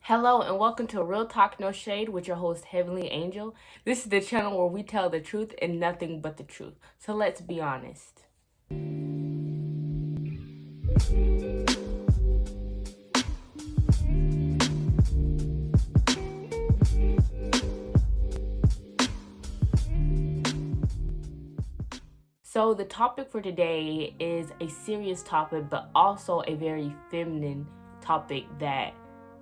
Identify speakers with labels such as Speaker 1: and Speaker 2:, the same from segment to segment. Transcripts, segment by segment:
Speaker 1: Hello and welcome to Real Talk No Shade with your host Heavenly Angel. This is the channel where we tell the truth and nothing but the truth. So let's be honest. So the topic for today is a serious topic, but also a very feminine topic that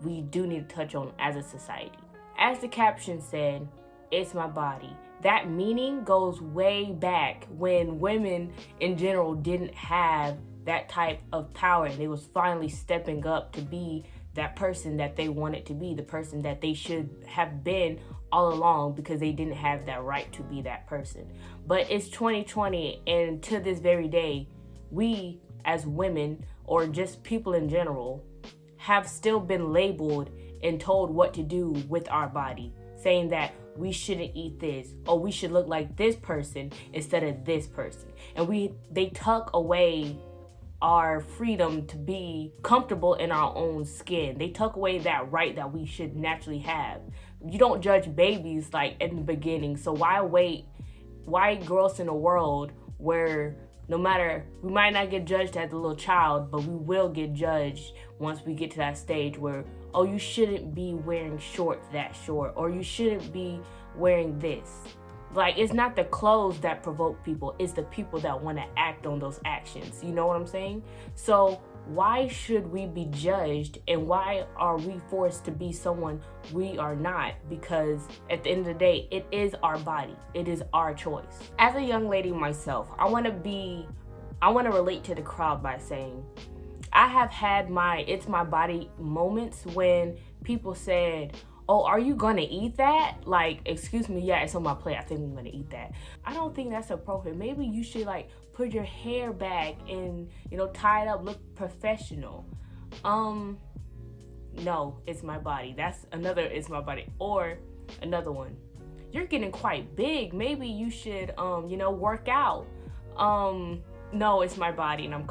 Speaker 1: we do need to touch on as a society. As the caption said, it's my body. That meaning goes way back when women in general didn't have that type of power, and they was finally stepping up to be that person that they wanted to be, the person that they should have been all along, because they didn't have that right to be that person. But it's 2020, and to this very day, we as women, or just people in general, have still been labeled and told what to do with our body, saying that we shouldn't eat this, or we should look like this person instead of this person. And they tuck away our freedom to be comfortable in our own skin. They tuck away that right that we should naturally have. You don't judge babies like in the beginning, so why grow us in a world where no matter, we might not get judged as a little child, but we will get judged once we get to that stage where, oh, you shouldn't be wearing shorts that short, or you shouldn't be wearing this. Like, it's not the clothes that provoke people, it's the people that want to act on those actions. You know what I'm saying? So why should we be judged, and why are we forced to be someone we are not? Because at the end of the day, it is our body. It is our choice. As a young lady myself, I want to relate to the crowd by saying, I have had my it's my body moments when people said, oh, are you gonna eat that? Like, excuse me, yeah, it's on my plate. I think I'm gonna eat that. I don't think that's appropriate. Maybe you should like put your hair back and, tie it up, look professional. No, it's my body. That's another it's my body. Or another one. You're getting quite big. Maybe you should work out. No, it's my body, and I'm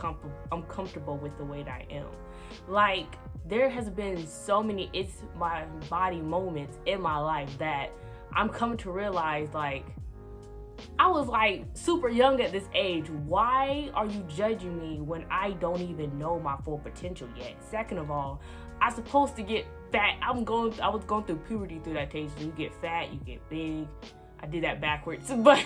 Speaker 1: comfortable with the weight I am. Like, there has been so many it's my body moments in my life that I'm coming to realize, like, I was like super young at this age. Why are you judging me when I don't even know my full potential yet? Second of all, I'm supposed to get fat. I was going through puberty through that stage. You get fat, you get big. I did that backwards, but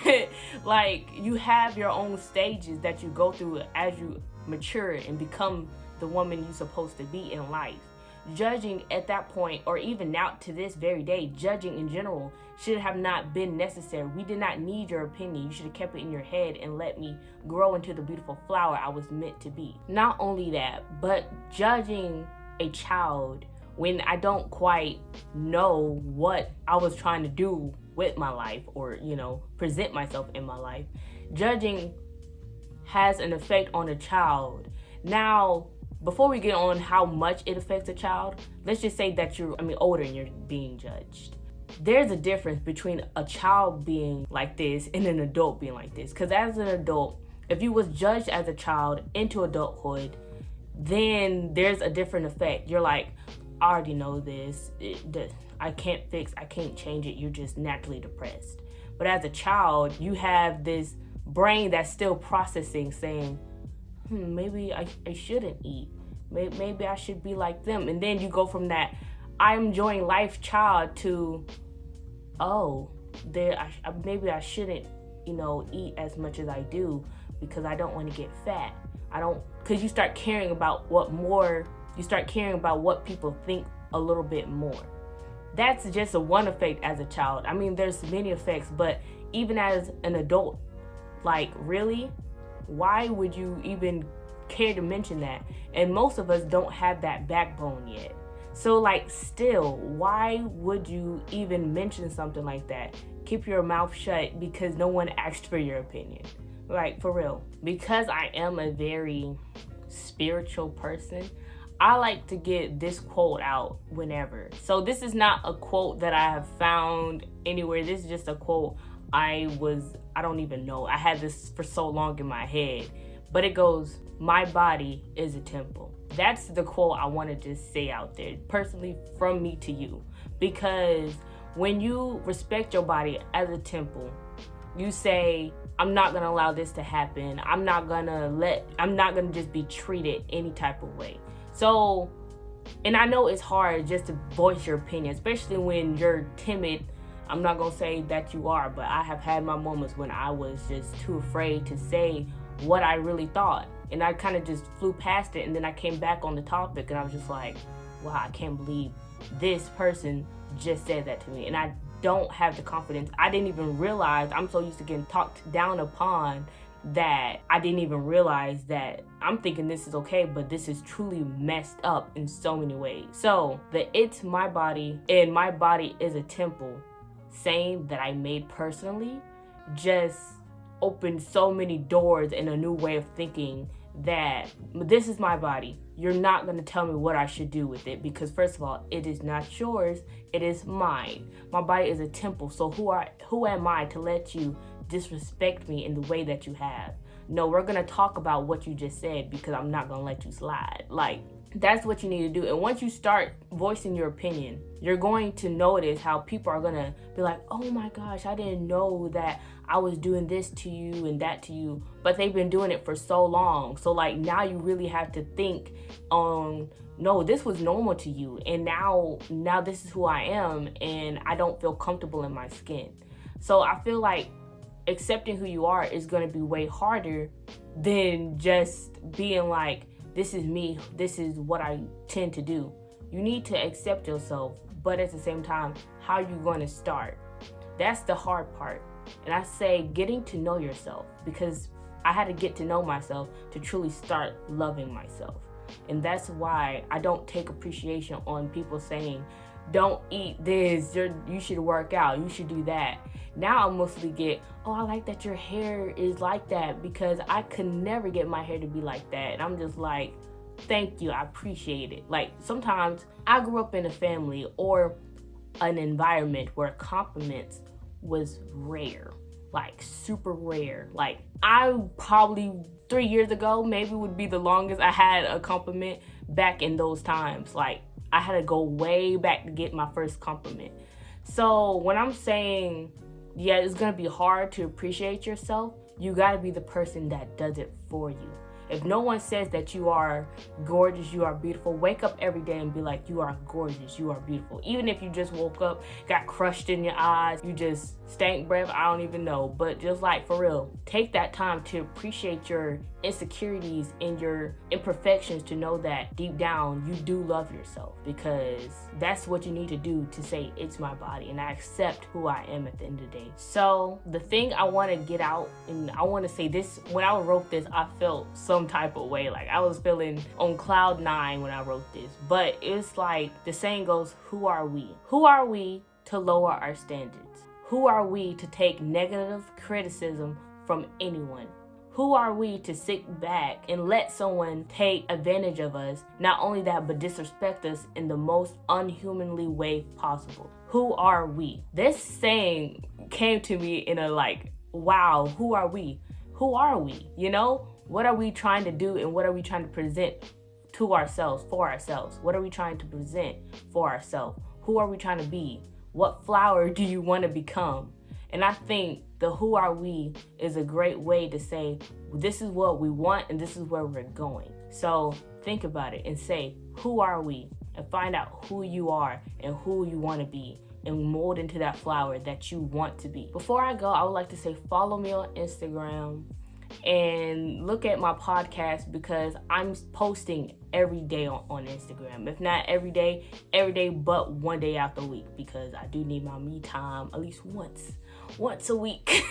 Speaker 1: like, you have your own stages that you go through as you mature and become the woman you're supposed to be in life. Judging at that point, or even now to this very day, judging in general should have not been necessary. We did not need your opinion. You should have kept it in your head and let me grow into the beautiful flower I was meant to be. Not only that, but judging a child when I don't quite know what I was trying to do with my life, or present myself in my life. Judging has an effect on a child. Now, before we get on how much it affects a child, let's just say that you're older and you're being judged. There's a difference between a child being like this and an adult being like this. Because as an adult, if you was judged as a child into adulthood, then there's a different effect. You're like, I already know this. I can't change it. You're just naturally depressed. But as a child, you have this brain that's still processing, saying, maybe I shouldn't eat. Maybe I should be like them. And then you go from that I'm enjoying life child to, maybe I shouldn't, eat as much as I do because I don't want to get fat. Because you start caring about what people think a little bit more. That's just one effect as a child. There's many effects, but even as an adult, like, really? Why would you even care to mention that? And most of us don't have that backbone yet. So, like, still, why would you even mention something like that? Keep your mouth shut because no one asked for your opinion. Like, for real. Because I am a very spiritual person, I like to get this quote out whenever. So this is not a quote that I have found anywhere. This is just a quote I don't even know. I had this for so long in my head. But it goes, my body is a temple. That's the quote I wanted to say out there, personally from me to you. Because when you respect your body as a temple, you say, I'm not gonna allow this to happen. I'm not gonna just be treated any type of way. So, and I know it's hard just to voice your opinion, especially when you're timid. I'm not gonna say that you are, but I have had my moments when I was just too afraid to say what I really thought. And I kind of just flew past it, and then I came back on the topic, and I was just like, wow, I can't believe this person just said that to me. And I don't have the confidence. I didn't even realize, I'm so used to getting talked down upon, that I didn't even realize that I'm thinking this is okay, but this is truly messed up in so many ways. So the it's my body and my body is a temple saying that I made personally just opened so many doors and a new way of thinking, that this is my body. You're not going to tell me what I should do with it, because first of all, it is not yours, it is mine. My body is a temple. So who am I to let you disrespect me in the way that you have? No, we're going to talk about what you just said, because I'm not going to let you slide. Like, that's what you need to do. And once you start voicing your opinion, you're going to notice how people are going to be like, oh my gosh, I didn't know that I was doing this to you and that to you. But they've been doing it for so long. So like now you really have to think on, no, this was normal to you. And now this is who I am, and I don't feel comfortable in my skin. So I feel like accepting who you are is going to be way harder than just being like, this is me, this is what I tend to do. You need to accept yourself, but at the same time, how you going to start? That's the hard part. And I say getting to know yourself, because I had to get to know myself to truly start loving myself. And that's why I don't take appreciation on people saying, don't eat this, you should work out, you should do that. Now I mostly get, oh, I like that your hair is like that, because I could never get my hair to be like that. And I'm just like, thank you, I appreciate it. Like sometimes I grew up in a family or an environment where compliments was rare, like super rare. Like I probably 3 years ago maybe would be the longest I had a compliment back in those times. Like I had to go way back to get my first compliment. So when I'm saying, yeah, it's gonna be hard to appreciate yourself, you gotta be the person that does it for you. If no one says that you are gorgeous, you are beautiful, wake up every day and be like, you are gorgeous, you are beautiful. Even if you just woke up, got crushed in your eyes, you just stank breath, I don't even know. But just like for real, take that time to appreciate your insecurities and your imperfections, to know that deep down you do love yourself, because that's what you need to do to say it's my body and I accept who I am at the end of the day. So the thing I want to get out, and I want to say this, when I wrote this, I felt some type of way. Like I was feeling on cloud 9 when I wrote this. But it's like the saying goes, who are we? Who are we to lower our standards? Who are we to take negative criticism from anyone? Who are we to sit back and let someone take advantage of us? Not only that, but disrespect us in the most unhumanly way possible. Who are we? This saying came to me in a like, wow, who are we? Who are we? You know, what are we trying to do, and what are we trying to present to ourselves, for ourselves? What are we trying to present for ourselves? Who are we trying to be? What flower do you want to become? And I think the who are we is a great way to say, this is what we want and this is where we're going. So think about it and say, who are we? And find out who you are and who you want to be, and mold into that flower that you want to be. Before I go, I would like to say follow me on Instagram and look at my podcast, because I'm posting every day on Instagram. If not every day but one day out the week, because I do need my me time at least once a week.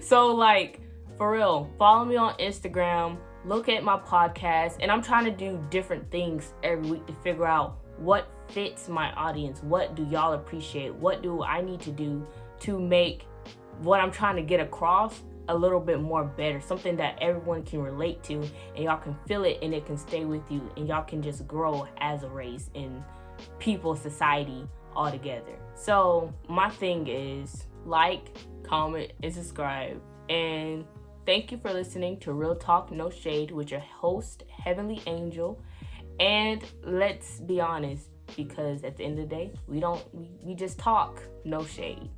Speaker 1: So like, for real, follow me on Instagram, look at my podcast, and I'm trying to do different things every week to figure out what fits my audience. What do y'all appreciate? What do I need to do to make what I'm trying to get across a little bit more better, something that everyone can relate to, and y'all can feel it and it can stay with you, and y'all can just grow as a race and people, society all together. So my thing is like, comment, and subscribe. And thank you for listening to Real Talk No Shade with your host, Heavenly Angel. And let's be honest, because at the end of the day, we just talk, no shade.